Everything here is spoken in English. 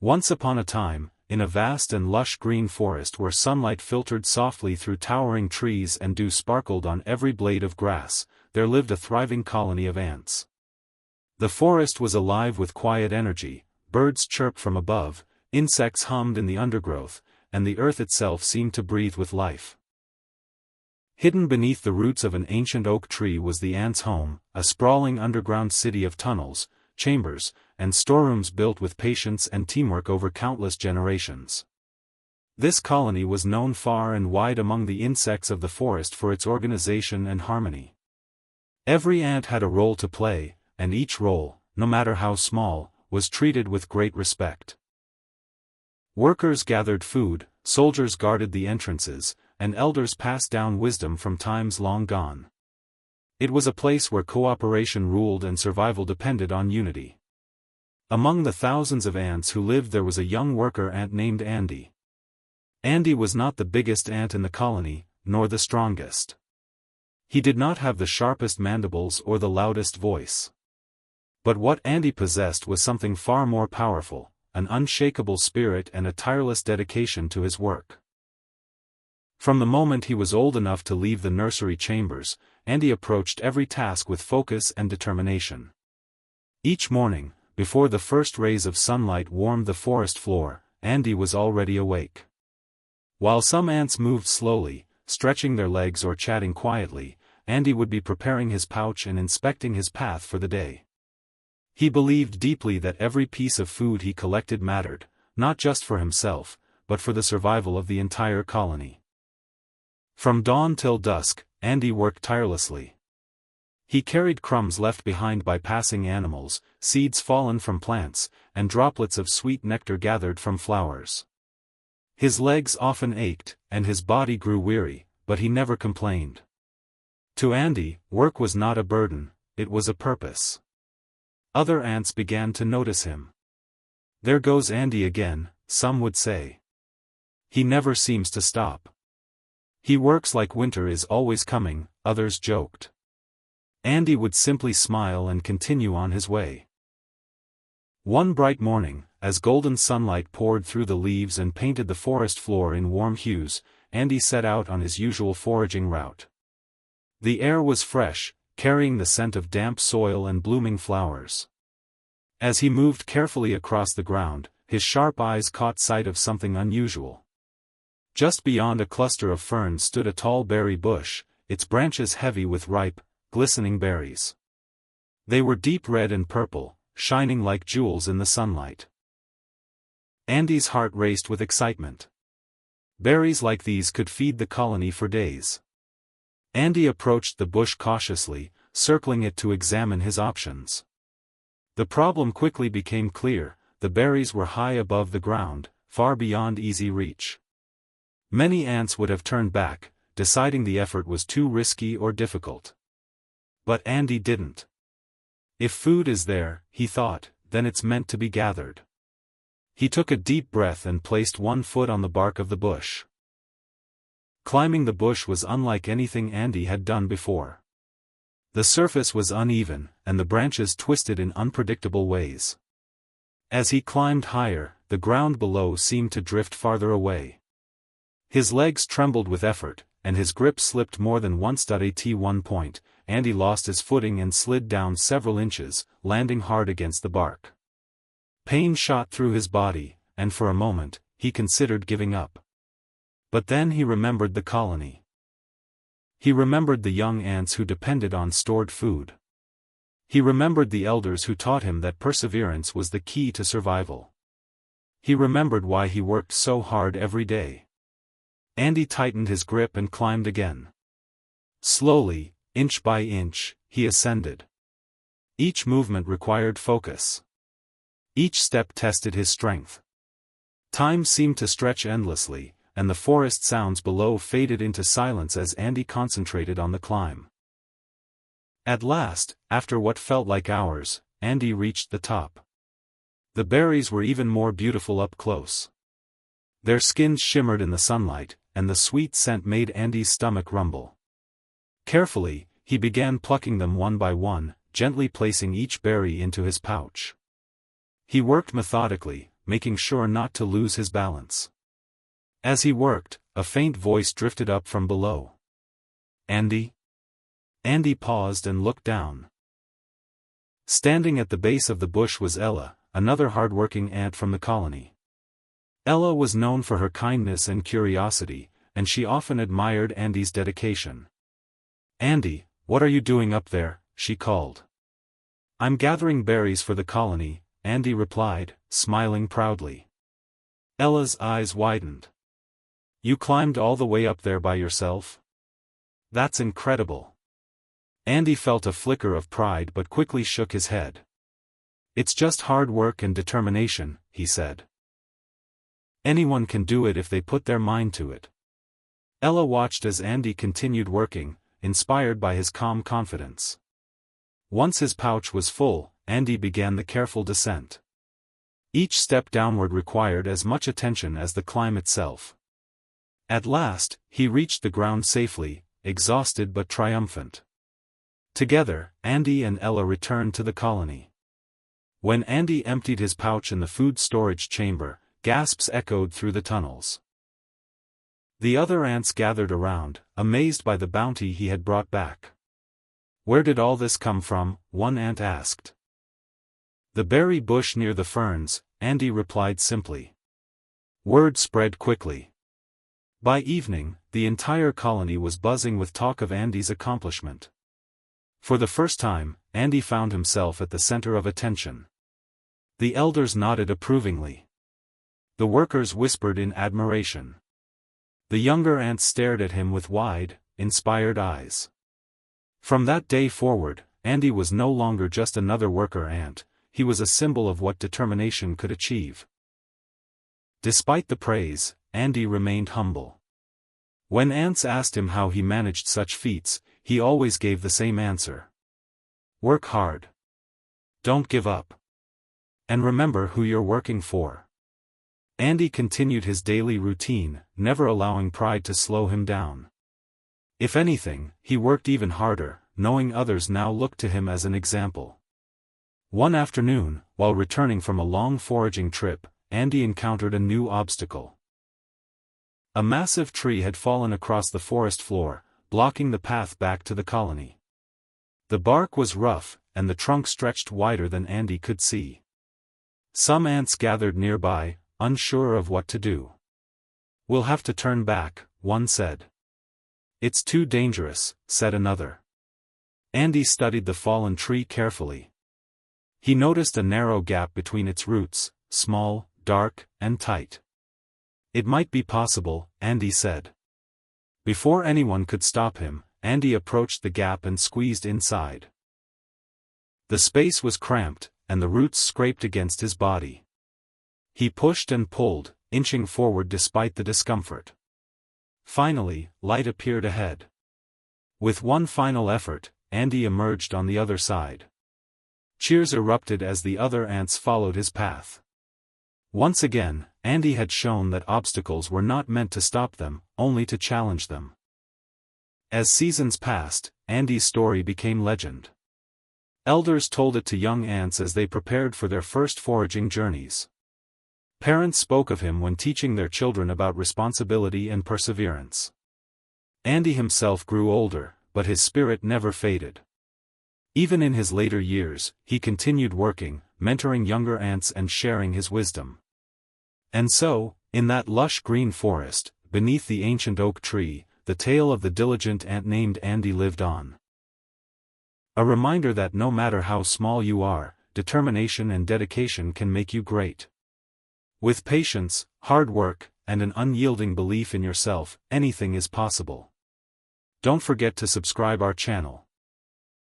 Once upon a time, in a vast and lush green forest where sunlight filtered softly through towering trees and dew sparkled on every blade of grass, there lived a thriving colony of ants. The forest was alive with quiet energy, birds chirped from above, insects hummed in the undergrowth, and the earth itself seemed to breathe with life. Hidden beneath the roots of an ancient oak tree was the ants' home, a sprawling underground city of tunnels, chambers, and storerooms built with patience and teamwork over countless generations. This colony was known far and wide among the insects of the forest for its organization and harmony. Every ant had a role to play, and each role, no matter how small, was treated with great respect. Workers gathered food, soldiers guarded the entrances, and elders passed down wisdom from times long gone. It was a place where cooperation ruled and survival depended on unity. Among the thousands of ants who lived there was a young worker ant named Andy. Andy was not the biggest ant in the colony, nor the strongest. He did not have the sharpest mandibles or the loudest voice. But what Andy possessed was something far more powerful, an unshakable spirit and a tireless dedication to his work. From the moment he was old enough to leave the nursery chambers, Andy approached every task with focus and determination. Each morning, before the first rays of sunlight warmed the forest floor, Andy was already awake. While some ants moved slowly, stretching their legs or chatting quietly, Andy would be preparing his pouch and inspecting his path for the day. He believed deeply that every piece of food he collected mattered, not just for himself, but for the survival of the entire colony. From dawn till dusk, Andy worked tirelessly. He carried crumbs left behind by passing animals, seeds fallen from plants, and droplets of sweet nectar gathered from flowers. His legs often ached, and his body grew weary, but he never complained. To Andy, work was not a burden, it was a purpose. Other ants began to notice him. "There goes Andy again," some would say. "He never seems to stop. He works like winter is always coming," others joked. Andy would simply smile and continue on his way. One bright morning, as golden sunlight poured through the leaves and painted the forest floor in warm hues, Andy set out on his usual foraging route. The air was fresh, carrying the scent of damp soil and blooming flowers. As he moved carefully across the ground, his sharp eyes caught sight of something unusual. Just beyond a cluster of ferns stood a tall berry bush, its branches heavy with ripe, glistening berries. They were deep red and purple, shining like jewels in the sunlight. Andy's heart raced with excitement. Berries like these could feed the colony for days. Andy approached the bush cautiously, circling it to examine his options. The problem quickly became clear: the berries were high above the ground, far beyond easy reach. Many ants would have turned back, deciding the effort was too risky or difficult. But Andy didn't. If food is there, he thought, then it's meant to be gathered. He took a deep breath and placed one foot on the bark of the bush. Climbing the bush was unlike anything Andy had done before. The surface was uneven, and the branches twisted in unpredictable ways. As he climbed higher, the ground below seemed to drift farther away. His legs trembled with effort, and his grip slipped more than once. At one point, Andy lost his footing and slid down several inches, landing hard against the bark. Pain shot through his body, and for a moment, he considered giving up. But then he remembered the colony. He remembered the young ants who depended on stored food. He remembered the elders who taught him that perseverance was the key to survival. He remembered why he worked so hard every day. Andy tightened his grip and climbed again. Slowly, inch by inch, he ascended. Each movement required focus. Each step tested his strength. Time seemed to stretch endlessly, and the forest sounds below faded into silence as Andy concentrated on the climb. At last, after what felt like hours, Andy reached the top. The berries were even more beautiful up close. Their skins shimmered in the sunlight, and the sweet scent made Andy's stomach rumble. Carefully, he began plucking them one by one, gently placing each berry into his pouch. He worked methodically, making sure not to lose his balance. As he worked, a faint voice drifted up from below. "Andy?" Andy paused and looked down. Standing at the base of the bush was Ella, another hardworking ant from the colony. Ella was known for her kindness and curiosity, and she often admired Andy's dedication. "Andy, what are you doing up there?" she called. "I'm gathering berries for the colony," Andy replied, smiling proudly. Ella's eyes widened. "You climbed all the way up there by yourself? That's incredible." Andy felt a flicker of pride but quickly shook his head. "It's just hard work and determination," he said. "Anyone can do it if they put their mind to it." Ella watched as Andy continued working, inspired by his calm confidence. Once his pouch was full, Andy began the careful descent. Each step downward required as much attention as the climb itself. At last, he reached the ground safely, exhausted but triumphant. Together, Andy and Ella returned to the colony. When Andy emptied his pouch in the food storage chamber, gasps echoed through the tunnels. The other ants gathered around, amazed by the bounty he had brought back. "Where did all this come from?" one ant asked. "The berry bush near the ferns," Andy replied simply. Word spread quickly. By evening, the entire colony was buzzing with talk of Andy's accomplishment. For the first time, Andy found himself at the center of attention. The elders nodded approvingly. The workers whispered in admiration. The younger ants stared at him with wide, inspired eyes. From that day forward, Andy was no longer just another worker ant, he was a symbol of what determination could achieve. Despite the praise, Andy remained humble. When ants asked him how he managed such feats, he always gave the same answer. "Work hard. Don't give up. And remember who you're working for." Andy continued his daily routine, never allowing pride to slow him down. If anything, he worked even harder, knowing others now looked to him as an example. One afternoon, while returning from a long foraging trip, Andy encountered a new obstacle. A massive tree had fallen across the forest floor, blocking the path back to the colony. The bark was rough, and the trunk stretched wider than Andy could see. Some ants gathered nearby, unsure of what to do. "We'll have to turn back," one said. "It's too dangerous," said another. Andy studied the fallen tree carefully. He noticed a narrow gap between its roots, small, dark, and tight. "It might be possible," Andy said. Before anyone could stop him, Andy approached the gap and squeezed inside. The space was cramped, and the roots scraped against his body. He pushed and pulled, inching forward despite the discomfort. Finally, light appeared ahead. With one final effort, Andy emerged on the other side. Cheers erupted as the other ants followed his path. Once again, Andy had shown that obstacles were not meant to stop them, only to challenge them. As seasons passed, Andy's story became legend. Elders told it to young ants as they prepared for their first foraging journeys. Parents spoke of him when teaching their children about responsibility and perseverance. Andy himself grew older, but his spirit never faded. Even in his later years, he continued working, mentoring younger ants and sharing his wisdom. And so, in that lush green forest, beneath the ancient oak tree, the tale of the diligent ant named Andy lived on. A reminder that no matter how small you are, determination and dedication can make you great. With patience, hard work, and an unyielding belief in yourself, anything is possible. Don't forget to subscribe our channel.